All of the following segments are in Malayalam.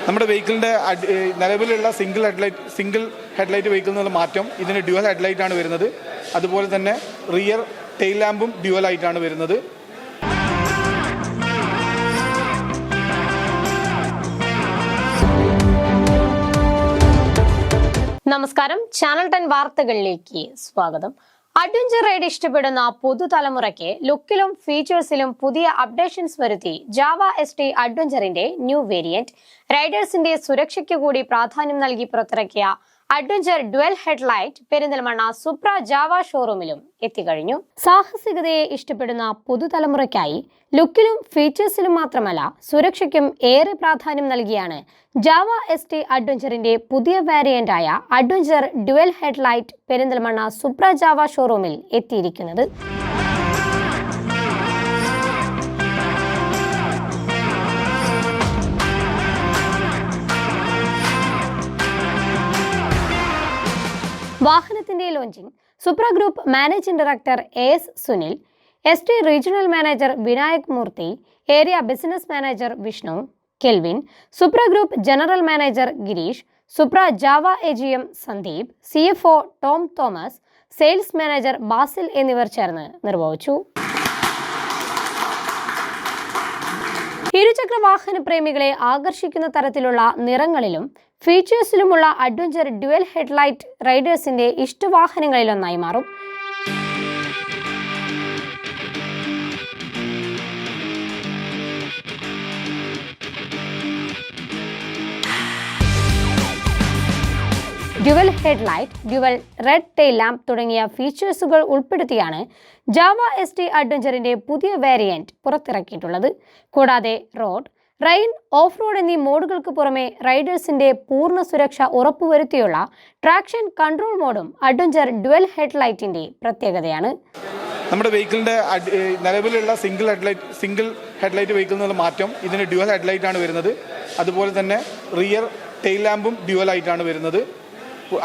നമ്മുടെ വെഹിക്കിളിൻ്റെ നിലവിലുള്ള സിംഗിൾ ഹെഡ്ലൈറ്റ് വെഹിക്കിളിൽ നിന്നുള്ള മാറ്റം ഇതിന് ഡ്യുവൽ ഹെഡ്ലൈറ്റ് ആണ് വരുന്നത്. അതുപോലെ തന്നെ റിയർ ടെയിൽ ലാമ്പും ഡ്യുവൽ ആയിട്ടാണ് വരുന്നത്. നമസ്കാരം, ചാനൽ 10 വാർത്തകളിലേക്ക് സ്വാഗതം. അഡ്വഞ്ചർ റൈഡ് ഇഷ്ടപ്പെടുന്ന പുതുതലമുറയ്ക്ക് ലുക്കിലും ഫീച്ചേഴ്സിലും പുതിയ അപ്ഡേഷൻസ് വരുത്തി ജാവ ST അഡ്വഞ്ചറിന്റെ ന്യൂ വേരിയന്റ്. റൈഡേഴ്സിന്റെ സുരക്ഷയ്ക്ക് കൂടി പ്രാധാന്യം നൽകി പുറത്തിറക്കിയ adventure dual headlight Perinthalmanna Supra Java ഷോറൂമിലും എത്തിക്കഴിഞ്ഞു. സാഹസികതയെ ഇഷ്ടപ്പെടുന്ന പുതുതലമുറയ്ക്കായി ലുക്കിലും ഫീച്ചേഴ്സിലും മാത്രമല്ല സുരക്ഷയ്ക്കും ഏറെ പ്രാധാന്യം നൽകിയാണ് ജാവ ST അഡ്വഞ്ചറിന്റെ പുതിയ വേരിയന്റായ adventure dual headlight Perinthalmanna Supra Jawa ഷോറൂമിൽ എത്തിയിരിക്കുന്നത്. വാഹനത്തിന്റെ launching Supra group managing director AS Sunil, ST regional manager Vinayak Murthy, area business manager Vishnu, Kelvin, Supra group general manager Girish, Supra Jawa AGM Sandeep, CFO Tom Thomas, sales manager Basil എന്നിവർ ചേർന്ന് നിർവഹിച്ചു. ഇരുചക്ര വാഹന പ്രേമികളെ ആകർഷിക്കുന്ന തരത്തിലുള്ള നിറങ്ങളിലും ഫീച്ചേഴ്സിലുമുള്ള അഡ്വഞ്ചർ ഡ്യുവൽ ഹെഡ്ലൈറ്റ് റൈഡേഴ്സിന്റെ ഇഷ്ടവാഹനങ്ങളിലൊന്നായി മാറും. Dual headlight, dual red tail lamp തുടങ്ങിയ ഫീച്ചേഴ്സുകൾ ഉൾപ്പെടുത്തിയാണ് ജാവ ST അഡ്വഞ്ചറിന്റെ പുതിയ വേരിയന്റ് പുറത്തിറക്കിയിട്ടുള്ളത്. കൂടാതെ റോഡ്, റെയിൻ, ഓഫ് റോഡ് എന്നീ മോഡുകൾക്ക് പുറമെ റൈഡേഴ്സിന്റെ പൂർണ്ണ സുരക്ഷ ഉറപ്പുവരുത്തിയുള്ള ട്രാക്ഷൻ കൺട്രോൾ മോഡും അഡ്വഞ്ചർ ഡ്യുവൽ ഹെഡ്ലൈറ്റിന്റെ പ്രത്യേകതയാണ്. നമ്മുടെ വെഹിക്കിളിൻ്റെ നിലവിലുള്ള സിംഗിൾ ഹെഡ്ലൈറ്റ് വെഹിക്കിളിൽ നിന്നുള്ള മാറ്റം ഇതിന് ഡ്യുവൽ ഹെഡ്ലൈറ്റ് ആണ് വരുന്നത്. അതുപോലെ തന്നെ റിയർ ടെയിൽ ലാമ്പും ഡ്യുവൽ ആയിട്ടാണ് വരുന്നത്.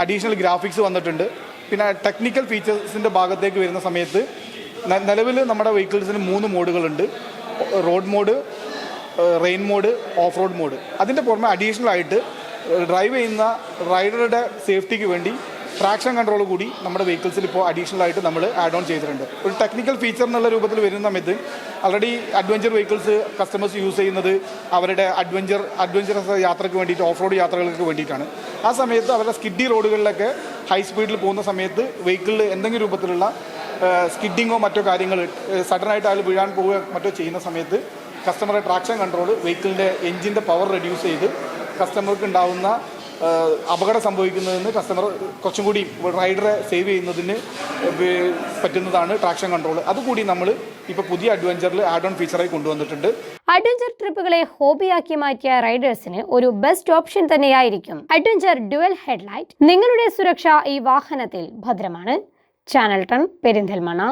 അഡീഷണൽ ഗ്രാഫിക്സ് വന്നിട്ടുണ്ട്. പിന്നെ ടെക്നിക്കൽ ഫീച്ചേഴ്സിൻ്റെ ഭാഗത്തേക്ക് വരുന്ന സമയത്ത് നിലവിൽ നമ്മുടെ വെഹിക്കിൾസിന് 3 മോഡുകളുണ്ട്. Road mode, rain mode, off road mode. അതിൻ്റെ പുറമെ അഡീഷണൽ ആയിട്ട് ഡ്രൈവ് ചെയ്യുന്ന റൈഡറുടെ സേഫ്റ്റിക്ക് വേണ്ടി ട്രാക്ഷൻ കൺട്രോൾ കൂടി നമ്മുടെ വെഹിക്കിൾസിൽ ഇപ്പോൾ അഡീഷണൽ ആയിട്ട് നമ്മൾ ആഡ് ഓൺ ചെയ്തിട്ടുണ്ട്. ഒരു ടെക്നിക്കൽ ഫീച്ചർ എന്നുള്ള രൂപത്തിൽ വരുന്ന സമയത്ത് already adventure vehicles customers use ചെയ്യുന്നത് അവരുടെ അഡ്വഞ്ചറസ് യാത്രയ്ക്ക് വേണ്ടിയിട്ട്, ഓഫ് റോഡ് യാത്രകൾക്ക് വേണ്ടിയിട്ടാണ്. ആ സമയത്ത് അവരുടെ സ്കിഡി റോഡുകളിലൊക്കെ ഹൈ സ്പീഡിൽ പോകുന്ന സമയത്ത് വെഹിക്കിളിൽ എന്തെങ്കിലും രൂപത്തിലുള്ള സ്കിഡിങ്ങോ മറ്റോ കാര്യങ്ങൾ സഡനായിട്ട് അയാൾ വീഴാൻ പോവുക മറ്റോ ചെയ്യുന്ന സമയത്ത് കസ്റ്റമറുടെ ട്രാക്ഷൻ കൺട്രോൾ വെഹിക്കിളിൻ്റെ എൻജിൻ്റെ പവർ റെഡ്യൂസ് ചെയ്ത് കസ്റ്റമർക്ക് ഉണ്ടാവുന്ന അപകടം സംഭവിക്കുന്നതിന് കസ്റ്റമർ കുറച്ചും കൂടി റൈഡറെ സേവ് ചെയ്യുന്നതിന് പറ്റുന്നതാണ് ട്രാക്ഷൻ കൺട്രോൾ. അതുകൂടി നമ്മൾ ഇപ്പോൾ പുതിയ അഡ്വഞ്ചറിൽ ആഡ് ഓൺ ഫീച്ചറായി കൊണ്ടുവന്നിട്ടുണ്ട്. അഡ്വഞ്ചർ ട്രിപ്പുകളെ ഹോബിയാക്കി മാറ്റിയ റൈഡേഴ്സിന് ഒരു ബെസ്റ്റ് ഓപ്ഷൻ തന്നെയായിരിക്കും അഡ്വഞ്ചർ ഡ്യുവൽ ഹെഡ്ലൈറ്റ്. നിങ്ങളുടെ സുരക്ഷ ഈ വാഹനത്തിൽ ഭദ്രമാണ്. ചാനൽ 10 പെരിന്തൽമണ്ണ.